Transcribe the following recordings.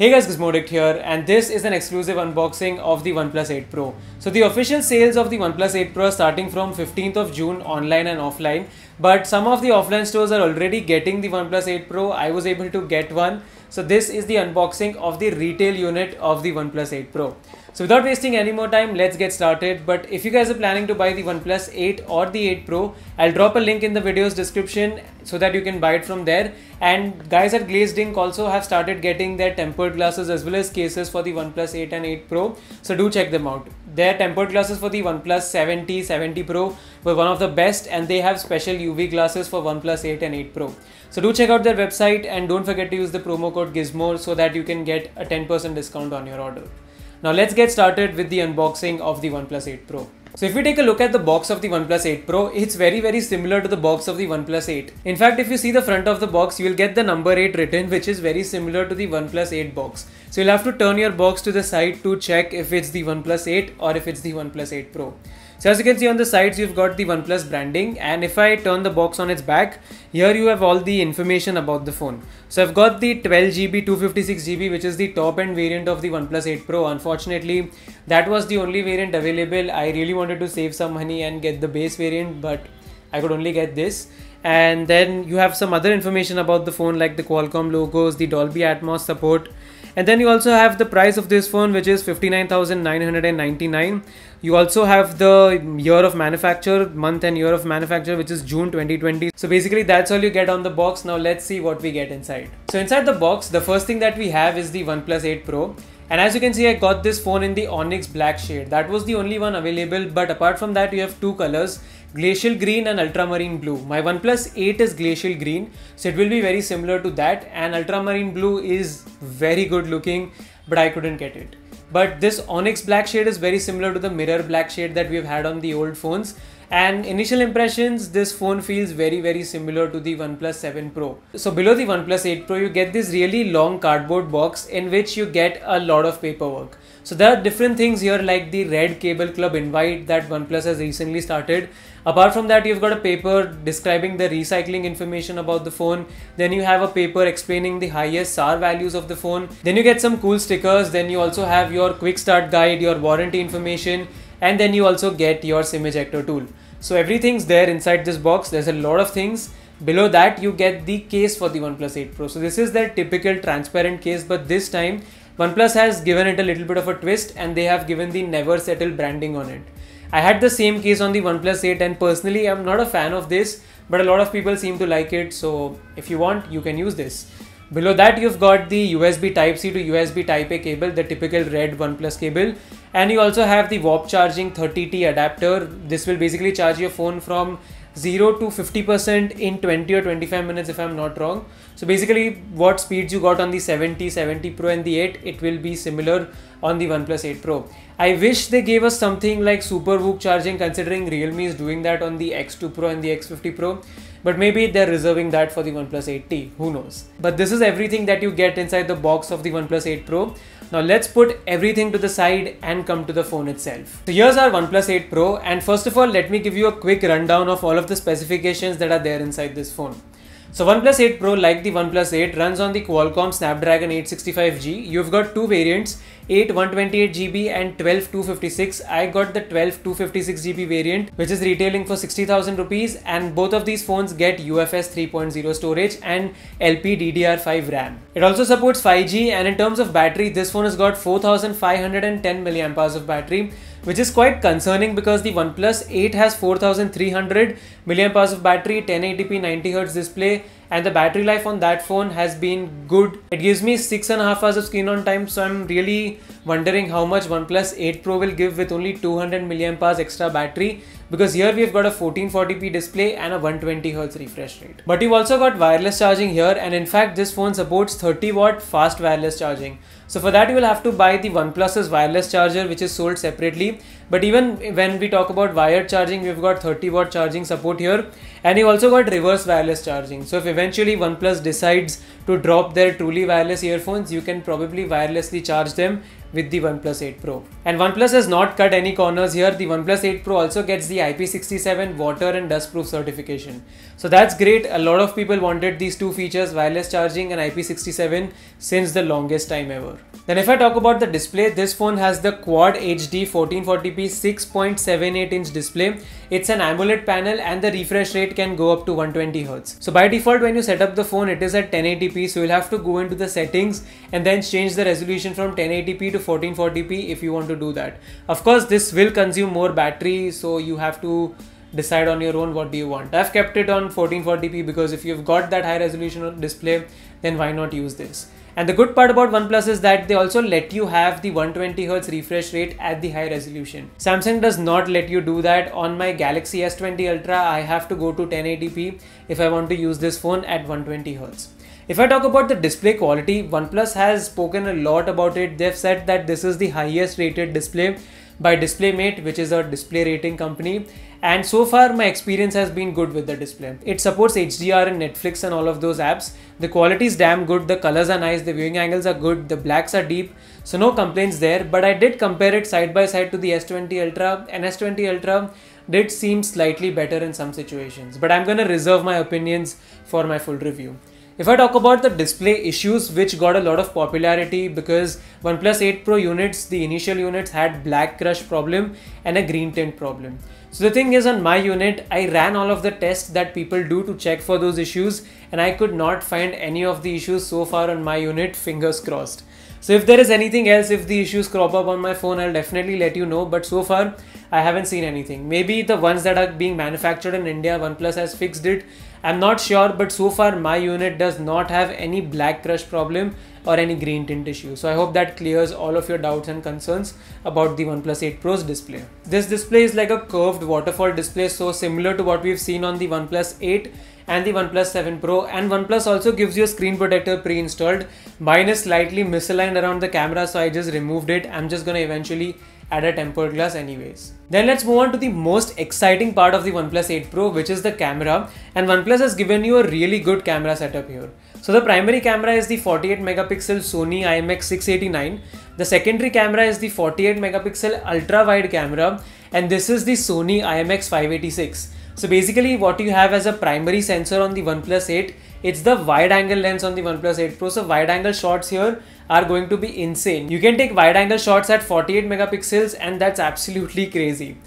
Hey guys, Gizmoddict here, and this is an exclusive unboxing of the OnePlus 8 Pro. So the official sales of the OnePlus 8 Pro are starting from 15th of June online and offline, but some of the offline stores are already getting the OnePlus 8 Pro. I was able to get one. So this is the unboxing of the retail unit of the OnePlus 8 Pro. So without wasting any more time, let's get started. But if you guys are planning to buy the OnePlus 8 or the 8 Pro, I'll drop a link in the video's description so that you can buy it from there. And guys at Glazed Ink also have started getting their tempered glasses as well as cases for the OnePlus 8 and 8 Pro. So do check them out. Their tempered glasses for the OnePlus 70 Pro were one of the best, and they have special UV glasses for OnePlus 8 and 8 Pro. So do check out their website and don't forget to use the promo code Gizmo so that you can get a 10% discount on your order. Now let's get started with the unboxing of the OnePlus 8 Pro. So if we take a look at the box of the OnePlus 8 Pro, it's very similar to the box of the OnePlus 8. In fact, if you see the front of the box, you will get the number 8 written, which is very similar to the OnePlus 8 box. So you'll have to turn your box to the side to check if it's the OnePlus 8 or if it's the OnePlus 8 Pro. So as you can see on the sides, you've got the OnePlus branding, and if I turn the box on its back, here you have all the information about the phone. So I've got the 12GB, 256GB, which is the top end variant of the OnePlus 8 Pro. Unfortunately, that was the only variant available. I really wanted to save some money and get the base variant, but I could only get this. And then you have some other information about the phone, like the Qualcomm logos, the Dolby Atmos support. And then you also have the price of this phone, which is 59,999. You also have the year of manufacture, month and year of manufacture, which is June 2020. So basically that's all you get on the box. Now let's see what we get inside. So inside the box, the first thing that we have is the OnePlus 8 Pro. And as you can see, I got this phone in the Onyx black shade. That was the only one available, but apart from that, you have two colors, glacial green and ultramarine blue. My OnePlus 8 is glacial green, so it will be very similar to that, and ultramarine blue is very good looking, but I couldn't get it. But this Onyx black shade is very similar to the mirror black shade that we've had on the old phones. And initial impressions, this phone feels very similar to the OnePlus 7 Pro. So below the OnePlus 8 Pro, you get this really long cardboard box in which you get a lot of paperwork. So there are different things here, like the Red Cable Club invite that OnePlus has recently started. Apart from that, you've got a paper describing the recycling information about the phone. Then you have a paper explaining the highest SAR values of the phone. Then you get some cool stickers. Then you also have your quick start guide, your warranty information, and then you also get your SIM ejector tool. So everything's there inside this box. There's a lot of things. Below that, you get the case for the OnePlus 8 Pro. So this is their typical transparent case, but this time OnePlus has given it a little bit of a twist, and they have given the Never Settle branding on it. I had the same case on the OnePlus 8, and personally I'm not a fan of this, but a lot of people seem to like it. So if you want, you can use this. Below that, you've got the USB Type-C to USB Type-A cable, the typical red OnePlus cable. And you also have the warp charging 30T adapter. This will basically charge your phone from 0 to 50% in 20 or 25 minutes if I'm not wrong. So basically what speeds you got on the 70 Pro and the 8, it will be similar on the OnePlus 8 Pro. I wish they gave us something like Super Whoop charging, considering Realme is doing that on the X2 Pro and the X50 Pro. But maybe they're reserving that for the OnePlus 8T, who knows. But this is everything that you get inside the box of the OnePlus 8 Pro. Now let's put everything to the side and come to the phone itself. So here's our OnePlus 8 Pro, and first of all, let me give you a quick rundown of all of the specifications that are there inside this phone. So OnePlus 8 Pro, like the OnePlus 8, runs on the Qualcomm Snapdragon 865G. You've got two variants, 8 128GB and 12 256. I got the 12 256GB variant, which is retailing for 60,000 rupees, and both of these phones get UFS 3.0 storage and LPDDR5 RAM. It also supports 5G, and in terms of battery, this phone has got 4510 mAh of battery, which is quite concerning because the OnePlus 8 has 4300 mAh of battery, 1080p 90Hz display, and the battery life on that phone has been good. It gives me 6.5 hours of screen on time, so I'm really wondering how much OnePlus 8 Pro will give with only 200 mAh extra battery, because here we've got a 1440p display and a 120Hz refresh rate. But you've also got wireless charging here, and in fact this phone supports 30 watt fast wireless charging. So for that you will have to buy the OnePlus's wireless charger, which is sold separately. But even when we talk about wired charging, we've got 30-watt charging support here, and you also got reverse wireless charging. So if eventually OnePlus decides to drop their truly wireless earphones, you can probably wirelessly charge them with the OnePlus 8 Pro. And OnePlus has not cut any corners here. The OnePlus 8 Pro also gets the IP67 water and dust proof certification. So that's great. A lot of people wanted these two features, wireless charging and IP67, since the longest time ever. Then if I talk about the display, this phone has the Quad HD 1440p 6.78 inch display. It's an AMOLED panel and the refresh rate can go up to 120Hz. So by default, when you set up the phone, it is at 1080p. So you'll have to go into the settings and then change the resolution from 1080p to 1440p if you want to do that. Of course, this will consume more battery, so you have to decide on your own what do you want. I've kept it on 1440p because if you've got that high resolution display, then why not use this? And the good part about OnePlus is that they also let you have the 120Hz refresh rate at the high resolution. Samsung does not let you do that. On my Galaxy S20 Ultra, I have to go to 1080p if I want to use this phone at 120Hz. If I talk about the display quality, OnePlus has spoken a lot about it. They've said that this is the highest rated display by DisplayMate, which is a display rating company. And so far my experience has been good with the display. It supports HDR and Netflix and all of those apps. The quality is damn good, the colors are nice, the viewing angles are good, the blacks are deep, so no complaints there. But I did compare it side by side to the S20 Ultra, and S20 Ultra did seem slightly better in some situations. But I'm gonna reserve my opinions for my full review. If I talk about the display issues, which got a lot of popularity because OnePlus 8 Pro units, the initial units had black crush problem and a green tint problem. So the thing is, on my unit, I ran all of the tests that people do to check for those issues, and I could not find any of the issues so far on my unit, fingers crossed. So if there is anything else, if the issues crop up on my phone, I'll definitely let you know, but so far I haven't seen anything. Maybe the ones that are being manufactured in India, OnePlus has fixed it. I'm not sure, but so far my unit does not have any black crush problem or any green tint issue. So I hope that clears all of your doubts and concerns about the OnePlus 8 Pro's display. This display is like a curved waterfall display, so similar to what we've seen on the OnePlus 8 and the OnePlus 7 Pro. And OnePlus also gives you a screen protector pre-installed. Mine is slightly misaligned around the camera, so I just removed it. I'm just gonna eventually add a tempered glass anyways. Then let's move on to the most exciting part of the OnePlus 8 Pro, which is the camera. And OnePlus has given you a really good camera setup here. So the primary camera is the 48 megapixel Sony IMX689. The secondary camera is the 48 megapixel ultra wide camera, and this is the Sony IMX586. So basically what you have as a primary sensor on the OnePlus 8, it's the wide angle lens on the OnePlus 8 Pro. So wide angle shots here are going to be insane. You can take wide angle shots at 48 megapixels and that's absolutely crazy.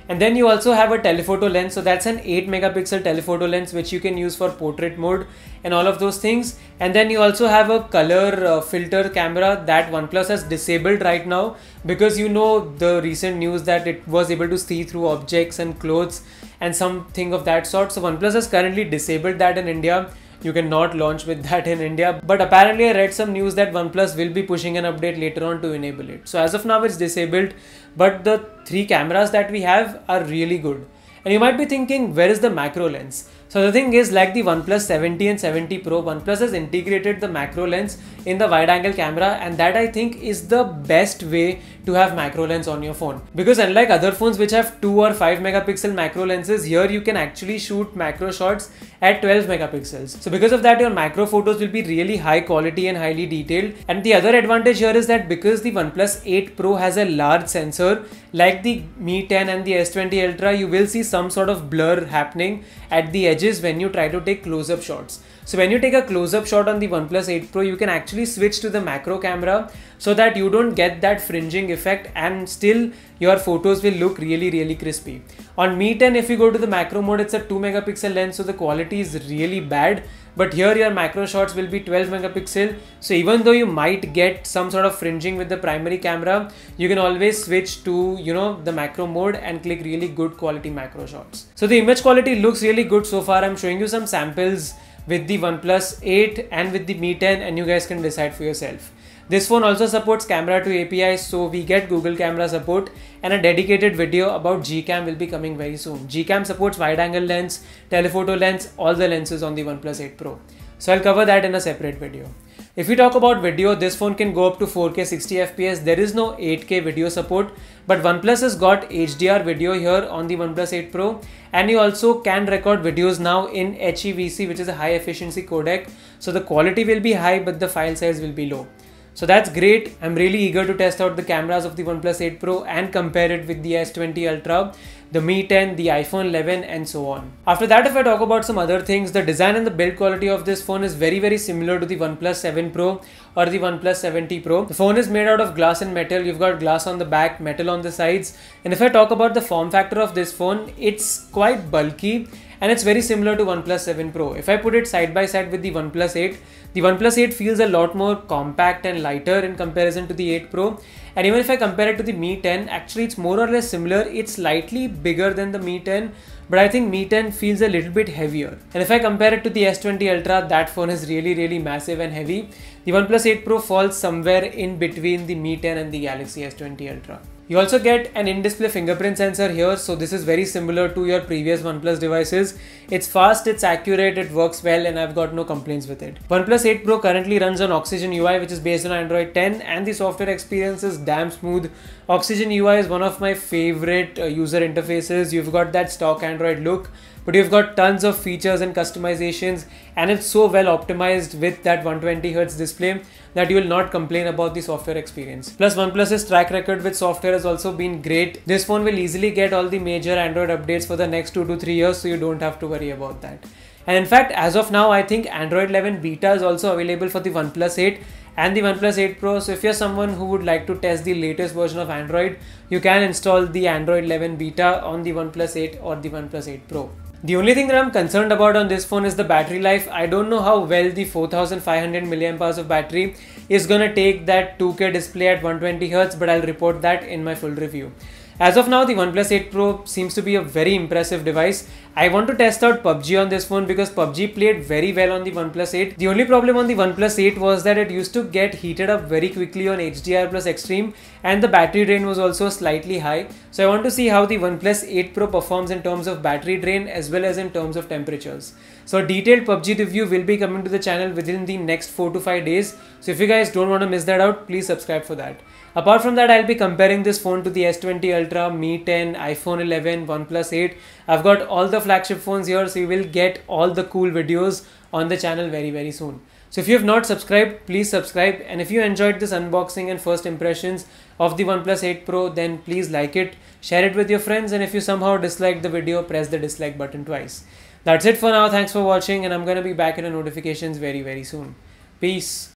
And then you also have a telephoto lens, so that's an 8 megapixel telephoto lens which you can use for portrait mode and all of those things. And then you also have a color filter camera that OnePlus has disabled right now, because you know the recent news that it was able to see through objects and clothes and something of that sort. So OnePlus has currently disabled that in India. You cannot launch with that in India, but apparently I read some news that OnePlus will be pushing an update later on to enable it. So as of now it's disabled, but the three cameras that we have are really good. And you might be thinking, where is the macro lens? So the thing is, like the OnePlus 70 and 70 Pro, OnePlus has integrated the macro lens in the wide angle camera, and that I think is the best way to have macro lens on your phone. Because unlike other phones which have 2 or 5 megapixel macro lenses, here you can actually shoot macro shots at 12 megapixels. So because of that, your macro photos will be really high quality and highly detailed. And the other advantage here is that because the OnePlus 8 Pro has a large sensor, like the Mi 10 and the S20 Ultra, you will see some sort of blur happening at the edges when you try to take close-up shots. So when you take a close-up shot on the OnePlus 8 Pro, you can actually switch to the macro camera so that you don't get that fringing effect, and still your photos will look really crispy. On Mi 10, if you go to the macro mode, it's a 2 megapixel lens, so the quality is really bad. But here your macro shots will be 12 megapixel. So even though you might get some sort of fringing with the primary camera, you can always switch to, the macro mode and click really good quality macro shots. So the image quality looks really good so far. I'm showing you some samples with the OnePlus 8 and with the Mi 10, and you guys can decide for yourself. This phone also supports camera to API, so we get Google camera support, and a dedicated video about Gcam will be coming very soon. Gcam supports wide angle lens, telephoto lens, all the lenses on the OnePlus 8 Pro. So I'll cover that in a separate video. If we talk about video, this phone can go up to 4K 60 FPS. There is no 8K video support, but OnePlus has got HDR video here on the OnePlus 8 Pro, and you also can record videos now in HEVC, which is a high efficiency codec. So the quality will be high, but the file size will be low. So that's great. I'm really eager to test out the cameras of the OnePlus 8 Pro and compare it with the S20 Ultra, the Mi 10, the iPhone 11 and so on. After that, if I talk about some other things, the design and the build quality of this phone is very similar to the OnePlus 7 Pro or the OnePlus 7T Pro. The phone is made out of glass and metal. You've got glass on the back, metal on the sides. And if I talk about the form factor of this phone, it's quite bulky and it's very similar to OnePlus 7 Pro. If I put it side by side with the OnePlus 8, the OnePlus 8 feels a lot more compact and lighter in comparison to the 8 Pro. And even if I compare it to the Mi 10, actually it's more or less similar. It's slightly bigger than the Mi 10, but I think Mi 10 feels a little bit heavier. And if I compare it to the S20 Ultra, that phone is really massive and heavy. The OnePlus 8 Pro falls somewhere in between the Mi 10 and the Galaxy S20 Ultra. You also get an in-display fingerprint sensor here, so this is very similar to your previous OnePlus devices. It's fast, it's accurate, it works well, and I've got no complaints with it. OnePlus 8 Pro currently runs on Oxygen UI, which is based on Android 10, and the software experience is damn smooth. Oxygen UI is one of my favorite user interfaces. You've got that stock Android look, but you've got tons of features and customizations, and it's so well optimized with that 120Hz display that you will not complain about the software experience. Plus, OnePlus's track record with software has also been great. This phone will easily get all the major Android updates for the next 2 to 3 years, so you don't have to worry about that. And in fact, as of now, I think Android 11 beta is also available for the OnePlus 8 and the OnePlus 8 Pro. So if you're someone who would like to test the latest version of Android, you can install the Android 11 beta on the OnePlus 8 or the OnePlus 8 Pro. The only thing that I'm concerned about on this phone is the battery life. I don't know how well the 4500 mAh of battery is gonna take that 2K display at 120Hz, but I'll report that in my full review. As of now, the OnePlus 8 Pro seems to be a very impressive device. I want to test out PUBG on this phone because PUBG played very well on the OnePlus 8. The only problem on the OnePlus 8 was that it used to get heated up very quickly on HDR plus Extreme, and the battery drain was also slightly high. So I want to see how the OnePlus 8 Pro performs in terms of battery drain as well as in terms of temperatures. So a detailed PUBG review will be coming to the channel within the next 4 to 5 days. So if you guys don't want to miss that out, please subscribe for that. Apart from that, I'll be comparing this phone to the S20 Ultra, Mi 10, iPhone 11, OnePlus 8. I've got all the flagship phones here, so you will get all the cool videos on the channel very soon. So if you have not subscribed, please subscribe. And if you enjoyed this unboxing and first impressions of the OnePlus 8 Pro, then please like it, share it with your friends, and if you somehow disliked the video, press the dislike button twice. That's it for now. Thanks for watching, and I'm gonna be back in the notifications very soon. Peace.